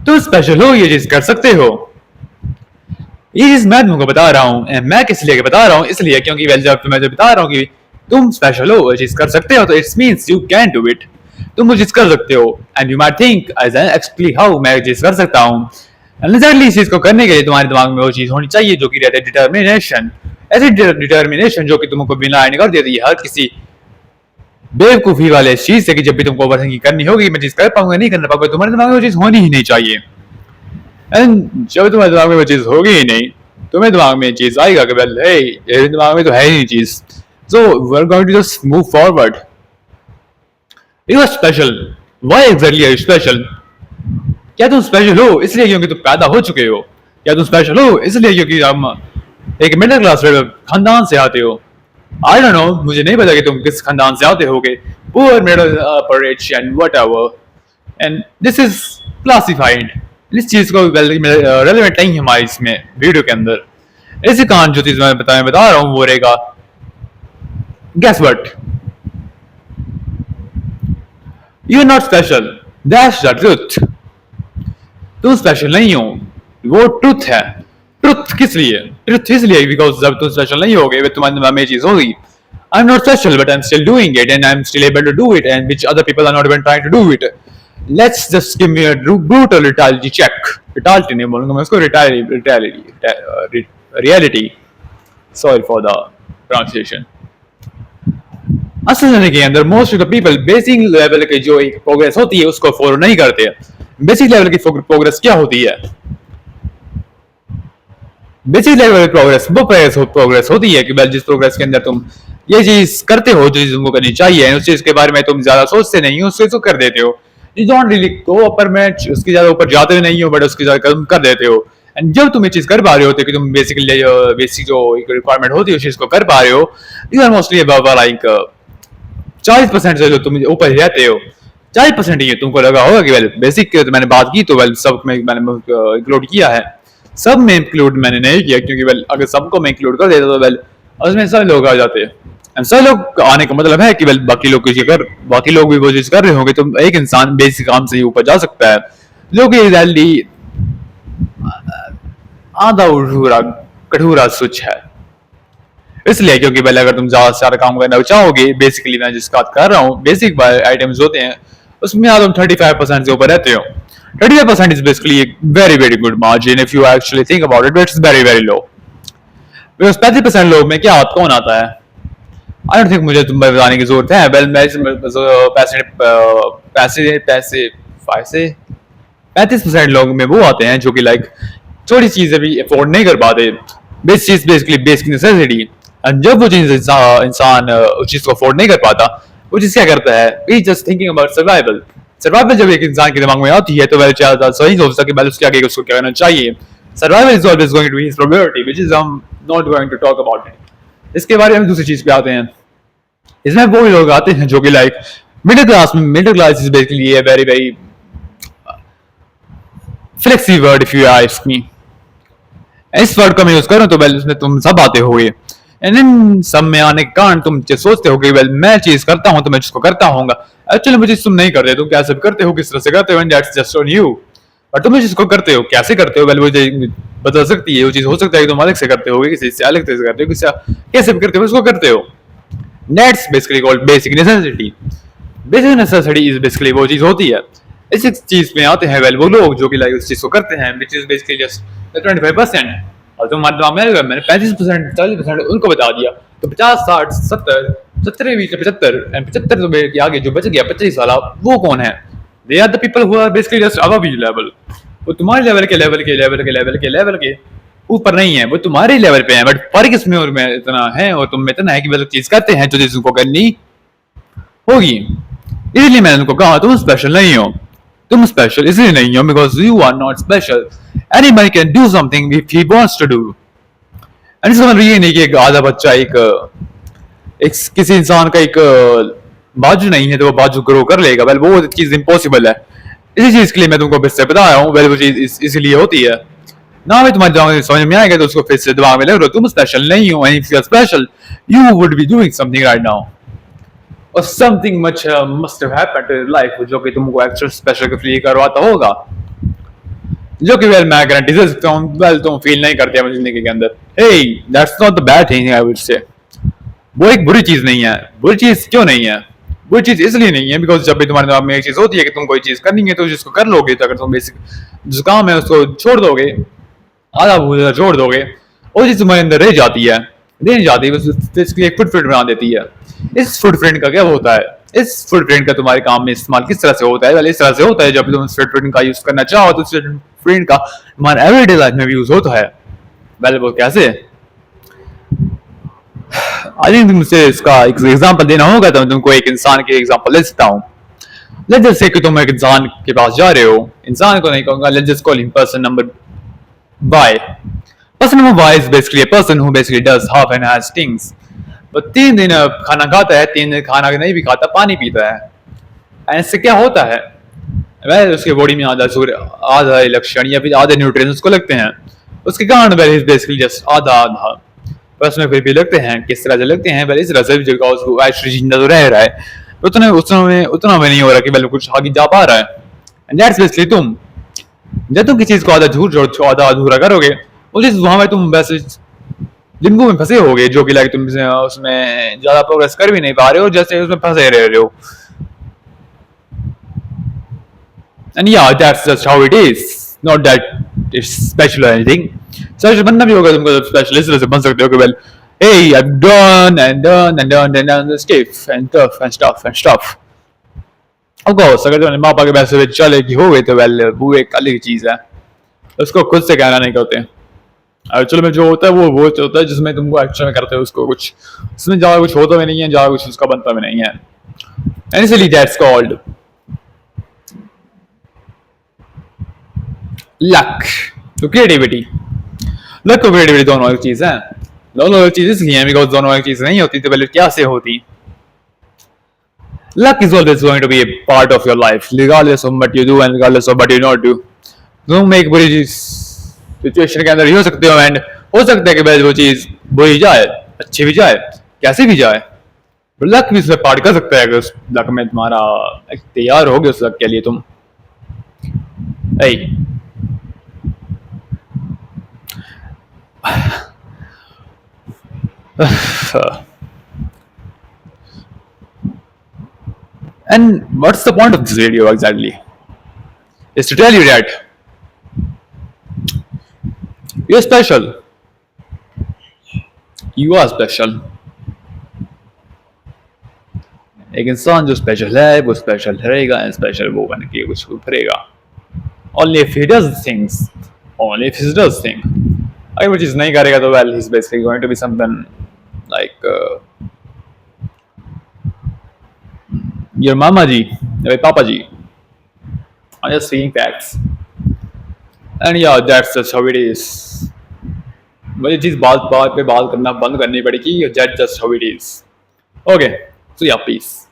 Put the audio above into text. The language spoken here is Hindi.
तुम स्पेशल हो, ये चीज कर सकते हो। ये चीज मैं तुमको बता रहा हूँ। मैं किस लिए बता रहा हूँ, इसलिए क्योंकि जब मैं जो बता रहा हूँ कि तुम स्पेशल हो, ये चीज कर सकते हो, तो it's means you can do it. तुम वो चीज कर सकते हो। And you might think as actually how मैं चीज कर सकता हूँ। एग्जैक्टली इस चीज को करने के लिए तुम्हारे दिमाग में वो चीज होनी चाहिए जो कि रहती है डिटर्मिनेशन। ऐसी डिटर्मिनेशन जो कि तुमको बिना आने कर देती है हर किसी बेवकूफी वाले इस चीज से कि जब भी तुमको ओवरथिंकिंग करनी होगी, मैं चीज कर पाऊंगा नहीं कर पाऊंगा, तुम्हारे दिमाग में वो चीज होनी ही नहीं चाहिए। एंड जब तुम्हारे दिमाग में वो चीज होगी ही नहीं, तुम्हें दिमाग में चीज आएगा कि वेल हे, मेरे दिमाग में तो है ही नहीं चीज, so we are going to just move forward. You are special. Why exactly are you special? क्या तुम स्पेशल हो इसलिए क्योंकि तुम पैदा हो चुके हो? क्या तुम स्पेशल हो इसलिए क्योंकि हम एक मिडिल क्लास खानदान से आते हो? आई डोंट नो, मुझे नहीं पता कि तुम किस खानदान से आते होगे, poor, middle, upper rich and whatever, and this is classified. इस चीज को रेलेवेंट नहीं है हमारी इसमें वीडियो के अंदर। इसी कारण जो चीज मैं बता रहा हूँ वो रहेगा, guess what, you are not special, that's the truth. तुम स्पेशल नहीं हो, वो ट्रुथ है। ट्रुथ किस लिए? ट्रुथ इसलिए बिकॉज जब तुम स्पेशल नहीं होगे तुम्हारे दिमाग में चीज होगी, I am not special but I am still doing it and I am still able to do it and which other people are not even trying to do it. Let's just give me a brutal reality check. Reality नहीं बोलूंगा मैं उसको, reality, sorry for the pronunciation. असल जिंदगी के अंदर most of the people basic level की जो एक प्रोग्रेस होती है उसको फॉलो नहीं करते। बेसिक लेवल की प्रोग्रेस क्या होती है? बेसिक लेवल की प्रोग्रेस वो प्रोग्रेस होती है कि जिस प्रोग्रेस के अंदर तुम ये चीज करते हो जो चीज तुमको करनी चाहिए, उस चीज के बारे में तुम ज्यादा सोचते नहीं हो, उस चीज को कर देते हो। यू डोंट रियली गो अपर में, उसकी ज्यादा ऊपर जाते नहीं हो, बट उसकी ज्यादा कम कर देते हो। एंड जब तुम ये चीज कर पा रहे होते कि तुम बेसिकली बेसिक जो एक रिक्वायरमेंट होती है उस चीज को कर पा रहे हो, यू आर मोस्टली लाइक 40% से जो तुम ऊपर रहते हो, 40% ही तुमको लगा होगा कि वेल बेसिक तो मैंने बात की, तो वेल सब में मैंने इंक्लूड किया है। सब में इंक्लूड मैंने नहीं किया क्योंकि वेल अगर सबको मैं इंक्लूड कर देता तो वेल उसमें सब लोग आ जाते हैं। एंड सब लोग आने का मतलब है कि वेल बाकी लोग बाकी लोग भी वो चीज कर रहे होंगे तो एक इंसान बेसिक काम से ही ऊपर जा सकता है, जो कि एग्जैक्टली आधा अधूरा कठोरा सच है। इसलिए क्योंकि पहले अगर तुम ज्यादा से ज्यादा काम करना चाहोगे, बेसिकली मैं जिस बात कर रहा हूँ बेसिक आइटम्स होते हैं उसमें तुम 35% से ऊपर रहते हो। 35% is basically a very good margin if you actually think about it, but it's very low. Because 35% लोग में क्या कौन आता है? I don't think मुझे तुम बताने की जरूरत है। वेल मैं पैसे पैसे पैसे पैसे 35% लोग में वो आते हैं जो कि लाइक छोटी चीजें भी अफोर्ड नहीं कर पाते, बेसिकली बेसिक नेसेसिटी। जब वो चीज इंसान उस चीज को अफोर्ड नहीं कर पाता, वो चीज क्या करता है, he just thinking about survival. Survival जब एक इंसान के दिमाग में आती है तो वह ज्यादा सही सोचता कि उसके आगे उसको क्या करना चाहिए। Survival is always going to be his priority, which is हम not going to talk about it. इसके बारे में दूसरी चीज पे आते हैं। इसमें वो लोग आते हैं जो कि like middle class is basically a very flexi word if you ask me. इस वर्ड का मैं यूज करूं तो वेल उसमें तुम सब आते होगे, एंड इन सब में आने के कारण तुम सोचते हो कि वेल मैं चीज करता हूं तो मैं जिसको करता हूँ। एक्चुअली मुझे तुम नहीं करते, तुम कैसे करते हो, किस तरह से करते हो, and that's just on you. But तुम जिसको करते हो कैसे करते हो वेल वो बदल सकती है। वो चीज हो सकता है कि तुम अलग से करते हो, किसी से अलग से करते हो, किसी कैसे भी करते हो उसको करते हो। That's basically called basic necessity. Basic necessity is basically वो चीज होती है। इस चीज में आते हैं वेल वो लोग जो कि लाइक उस चीज को करते हैं, व्हिच इज बेसिकली जस्ट 25%। और तुम मतलब मैंने 35% 40% उनको बता दिया, तो 50 60 70 70 बीच 75 एंड 75 के आगे जो बच गया 25 वाला वो कौन है? They are the people who are basically just above your level. वो तुम्हारे लेवल के ऊपर नहीं है, वो तुम्हारे लेवल पे है, बट फर्क इसमें और में इतना है और तुम में इतना है कि वो चीज करते हैं जो चीज उनको करनी होगी। इसलिए मैंने उनको कहा तुम स्पेशल नहीं हो। तुम स्पेशल इसलिए नहीं हो because you are not special. Anybody can do something if he wants to do. And इसका मतलब ये नहीं कि एक आधा बच्चा एक किसी इंसान का एक बाजू नहीं है तो वो बाजू ग्रो कर लेगा, वेल वो चीज इम्पॉसिबल है। इसी चीज के लिए मैं तुमको फिर से बता रहा हूँ, वेल वो चीज इसलिए होती है ना। मैं तुम्हारे दिमाग में समझ में आएगा तो उसको फिर से दिमाग में लग रहा तुम स्पेशल नहीं हो, and if you are special you would be doing something right now, और something much must have happened in life जो कि तुमको एक्चुअल स्पेशल के लिए करवाता होगा। जो कि वेल मैं गारंटी दे सकता हूँ वेल तुम फील नहीं करते अपनी जिंदगी के अंदर। Hey that's not the bad thing I would say. वो एक बुरी चीज नहीं है। बुरी चीज क्यों नहीं है? बुरी चीज इसलिए नहीं है बिकॉज जब भी तुम्हारे दिमाग में एक चीज होती है कि तुम कोई चीज करनी है तो जिसको कर लोगे, तो अगर तुम बेसिक जो काम है उसको छोड़ दोगे, आधा भूजा छोड़ दोगे, वो चीज तुम्हारे अंदर रह जाती है, रह जाती है, बेसिकली एक फुटप्रिंट बना देती है। इस फुटप्रिंट का क्या होता है? इस फुटप्रिंट का तुम्हारे काम में इस्तेमाल किस तरह से होता है? इस तरह से होता है जब तुम इस फुटप्रिंट का यूज करना चाहो तो फुटप्रिंट का तुम्हारे एवरीडे लाइफ में भी यूज होता है। वेल वो कैसे? आई थिंक मुझसे इसका एक एग्जांपल देना होगा तो मैं तुमको एक इंसान के एग्जांपल ले सकता हूँ। लेट्स जस्ट से कि तुम एक इंसान के पास जा रहे हो, इंसान को नहीं कहूंगा, let's just call him person number Y. Person number Y is basically a person who basically does half and has things. वो 3 दिन खाना खाता है, 3 दिन खाना नहीं भी खाता, पानी पीता है। इससे क्या होता है? वह उसके बॉडी में आधा लक्षण या फिर आधे न्यूट्रिएंट्स उसको लगते हैं। उसके कारण वह इज बेसिकली जस्ट आधा आधा, पर उसमें फिर भी लगते हैं। किस तरह से लगते हैं? वह इस तरह से जगह उसको एक्चुअली जिंदा तो रह रहा है, उतना में नहीं हो रहा कि वह कुछ आगे जा पा रहा है। एंड दैट्स बेसिकली तुम। जब तुम किसी चीज को आधा झूठ और आधा अधूरा करोगे, वो चीज वहां में तुम वैसे लिम्बो में फंसे होगे, जो कि लाइक तुम उसमें ज्यादा प्रोग्रेस कर भी नहीं पा रहे हो, जैसे उसमें फंसे रह रहे हो। एंड या that's just how it is, not that it's special और एनीथिंग। स्पेशल बनना भी होगा तुमको, स्पेशल इस तरह से बन सकते हो कि well hey I've done and done and done and done the stiff and tough and stuff and stuff। Of course अगर तुम्हारे माँ बाप के पैसे चले कि हो गए तो वेल वो एक अलग चीज है, उसको खुद से कहना नहीं कहते। एक्चुअल में जो होता है वो होता है जिसमें तुमको एक्चुअल में करते हो उसको कुछ, उसमें ज्यादा कुछ होता भी नहीं है, ज्यादा कुछ उसका बनता भी नहीं है। एंड इसलिए दैट्स कॉल्ड लक तो क्रिएटिविटी। लक और क्रिएटिविटी दोनों अलग चीज है। दोनों अलग चीज इसलिए बिकॉज दोनों अलग चीज नहीं होती तो पहले क्या से होती? Luck is always going to be a part of your life, regardless of what you do and regardless of what you not do. तुम एक बुरी सिचुएशन के अंदर ही हो सकते हो एंड हो सकता है कि भाई वो चीज बुरी जाए, अच्छी भी जाए, कैसे भी जाए, लक भी उसमें पार्ट कर सकता है। अगर उस लक में तुम्हारा तैयार हो गए उस लक के लिए तुम। And what's the point of this video exactly? Is to tell you that you're special. You are special. एक इंसान जो स्पेशल है वो स्पेशल रहेगा एंड स्पेशल वो बन के कुछ करेगा। Only if he does things. Only if he does things. अगर वो चीज नहीं करेगा तो well he's basically going to be something like your mama ji, your papa ji. I'm just saying facts. And yeah, that's just how it is. मुझे चीज बात बात पे बात करना बंद करनी पड़ेगी। That's just how it is. Okay, so yeah, peace.